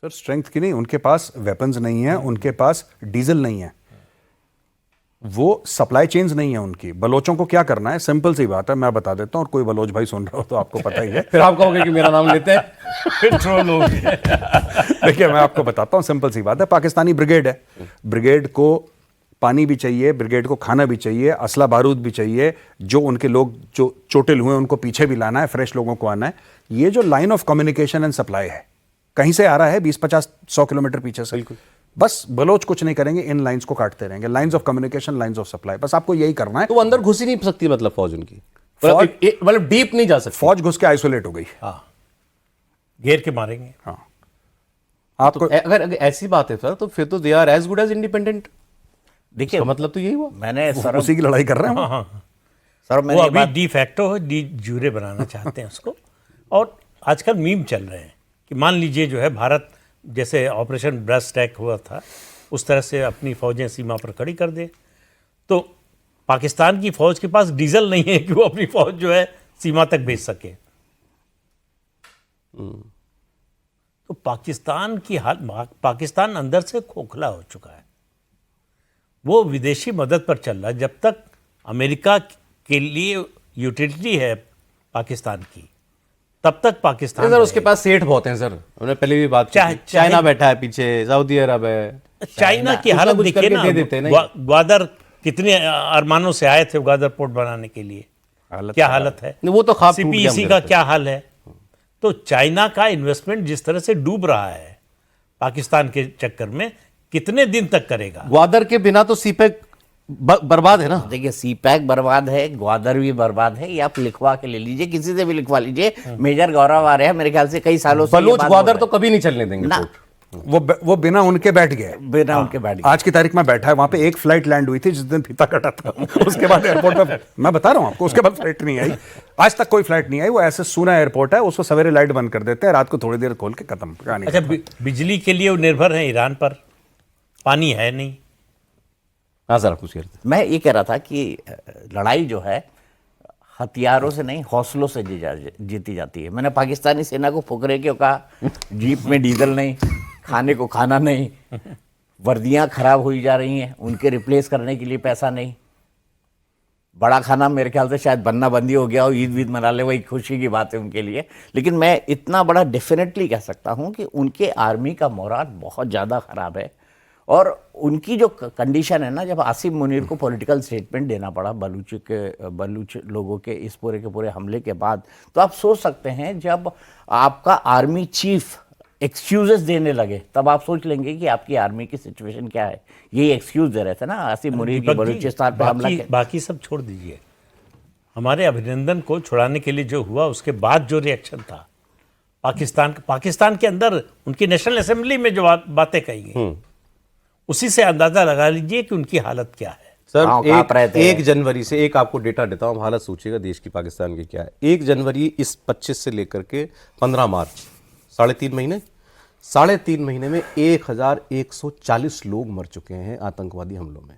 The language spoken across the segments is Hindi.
सर स्ट्रेंथ की नहीं, उनके पास वेपन्स नहीं है, उनके पास डीजल नहीं है, वो सप्लाई चेन्स नहीं है उनकी। बलोचों को क्या करना है, सिंपल सी बात है, मैं बता देता हूँ, और कोई बलोच भाई सुन रहा हो तो आपको पता ही है। फिर आप कहोगे कि मेरा नाम लेते हैं, फिर ट्रोल हो गए। देखिए मैं आपको बताता हूँ, सिंपल सी बात है, पाकिस्तानी ब्रिगेड है, ब्रिगेड को पानी भी चाहिए, ब्रिगेड को खाना भी चाहिए, असला बारूद भी चाहिए, जो उनके लोग जो चोटिल हुए उनको पीछे भी लाना है, फ्रेश लोगों को आना है। ये जो line of communication and supply है, कहीं से आ रहा है 20-50-100 किलोमीटर पीछे से, बस बलोच कुछ नहीं करेंगे, इन लाइंस को काटते रहेंगे, lines of communication, lines of supply, बस आपको यही करना है। तो वो अंदर घुस ही नहीं सकती, मतलब फौज उनकी, मतलब डीप नहीं जा सकती, फौज घुस के आइसोलेट हो गई। हाँ, घेर के मारेंगे। हाँ, आपको तो अगर ऐसी बात है सर, तो फिर तो they are as good as independent. देखिए मतलब तो यही हुआ, मैंने सर उसी की लड़ाई कर रहे हैं वो। हाँ, सर वो मैंने अभी डी फैक्टो डी जूरे बनाना चाहते हैं उसको। और आजकल मीम चल रहे हैं कि मान लीजिए जो है भारत जैसे ऑपरेशन ब्रेस्ट अटैक हुआ था, उस तरह से अपनी फौजें सीमा पर खड़ी कर दे, तो पाकिस्तान की फौज के पास डीजल नहीं है कि वो अपनी फौज जो है सीमा तक भेज सके। तो पाकिस्तान की पाकिस्तान अंदर से खोखला हो चुका है, वो विदेशी मदद पर चल रहा है। जब तक अमेरिका के लिए यूटिलिटी है पाकिस्तान की, तब तक पाकिस्तान सर उसके पास सेठ बहुत हैं सर, हमने पहले भी बात की, चाइना बैठा है पीछे, सऊदी अरब है, चाइना की हालत कुछ देखिए करके ना, दे देते हैं, ग्वादर कितने अरमानों से आए थे ग्वादर पोर्ट बनाने के लिए, क्या हालत है, वो तो ख्वाब टूट गया सीपीईसी मुझे का लगता है। क्या हाल है। तो चाइना का इन्वेस्टमेंट जिस तरह से डूब रहा है पाकिस्तान के चक्कर में, कितने दिन तक करेगा। ग्वादर के बिना तो सीपेक बर्बाद है ना। देखिए सीपैक बर्बाद है, ग्वादर भी बर्बाद है, ये आप लिखवा के ले लीजिए, किसी से भी लिखवा लीजिए। मेजर गौरव आ रहे हैं मेरे ख्याल से कई सालों से, बलूच ग्वादर तो कभी नहीं चलने देंगे ना। पोर्ट। वो बिना उनके बैठ गए, बिना उनके बैठ गए। आज की तारीख में बैठा है वहां पे, एक फ्लाइट लैंड हुई थी जिस दिन फीता कटा था, उसके बाद एयरपोर्ट पे, मैं बता रहा हूं आपको, उसके बाद फ्लाइट नहीं आई, आज तक कोई फ्लाइट नहीं आई। वो ऐसे सूना एयरपोर्ट है, उसको सवेरे लाइट बंद कर देते हैं, रात को थोड़ी देर खोल के खत्म कहानी। अच्छा, बिजली के लिए वो निर्भर है ईरान पर, पानी है नहीं। हाँ सर, कुछ कहते हैं। मैं ये कह रहा था कि लड़ाई जो है हथियारों से नहीं हौसलों से जीती जाती है। मैंने पाकिस्तानी सेना को फुकरे क्यों कहा, जीप में डीजल नहीं, खाने को खाना नहीं, वर्दियां खराब हुई जा रही हैं, उनके रिप्लेस करने के लिए पैसा नहीं, बड़ा खाना मेरे ख्याल से शायद बनना बंदी हो गया हो, ईद वीद मना ले, वही खुशी की बात है उनके लिए। लेकिन मैं इतना बड़ा डेफिनेटली कह सकता हूं कि उनके आर्मी का मोराल बहुत ज़्यादा ख़राब है। और उनकी जो कंडीशन है ना, जब आसिम मुनीर को पॉलिटिकल स्टेटमेंट देना पड़ा बलूच लोगों के इस पूरे के पूरे हमले के बाद, तो आप सोच सकते हैं जब आपका आर्मी चीफ एक्सक्यूजेस देने लगे, तब आप सोच लेंगे कि आपकी आर्मी की सिचुएशन क्या है। यही एक्सक्यूज दे रहे थे ना आसिम मुनीर की बलूचिस्तान पे हमला के। बाकी सब छोड़ दीजिए, हमारे अभिनंदन को छुड़ाने के लिए जो हुआ उसके बाद जो रिएक्शन था पाकिस्तान के अंदर, उनकी नेशनल असेंबली में जो बातें कही गई, उसी से अंदाजा लगा लीजिए कि उनकी हालत क्या है। सर एक जनवरी से, एक आपको डेटा देता हूँ, हालत सोचिएगा देश की पाकिस्तान की क्या है। 1 जनवरी इस 25 से लेकर के 15 मार्च, 3.5 महीने में 1140 लोग मर चुके हैं आतंकवादी हमलों में।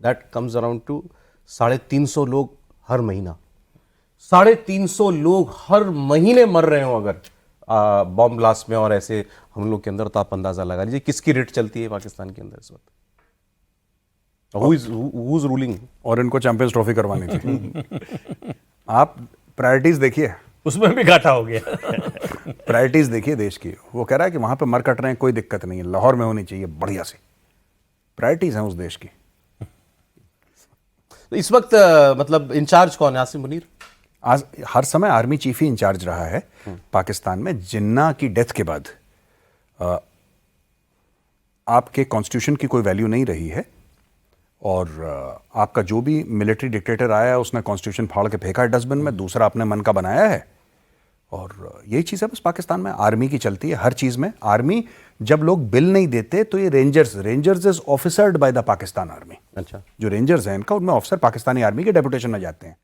दैट कम्स अराउंड टू 350 लोग हर महीना। 350 लोग हर महीने मर रहे हो अगर बॉम्ब ब्लास्ट में और ऐसे हमलों के अंदर, तो आप अंदाजा लगा लीजिए किसकी रेट चलती है पाकिस्तान के अंदर इस वक्त। Who is ruling? और इनको चैंपियंस ट्रॉफी करवानी थी। आप प्रायोरिटीज देखिए, उसमें भी घाटा हो गया। प्रायोरिटीज देखिए देश की। वो कह रहा है कि वहां पे मर कट रहे हैं, कोई दिक्कत नहीं है, लाहौर में होनी चाहिए बढ़िया सी। प्रायोरिटीज हैं उस देश की। तो इस वक्त मतलब इंचार्ज कौन है? आसिम मुनीर आज हर समय आर्मी चीफ ही इंचार्ज रहा है पाकिस्तान में। जिन्ना की डेथ के बाद आपके कॉन्स्टिट्यूशन की कोई वैल्यू नहीं रही है, और आपका जो भी मिलिट्री डिक्टेटर आया है उसने कॉन्स्टिट्यूशन फाड़ के फेंका है डस्टबिन में, दूसरा अपने मन का बनाया है। और यही चीज़ है बस पाकिस्तान में, आर्मी की चलती है हर चीज़ में। आर्मी जब लोग बिल नहीं देते तो ये rangers is officered by the Pakistan army. अच्छा, जो रेंजर्स हैं इनका, उनमें ऑफिसर पाकिस्तानी आर्मी के डेपुटेशन में जाते हैं।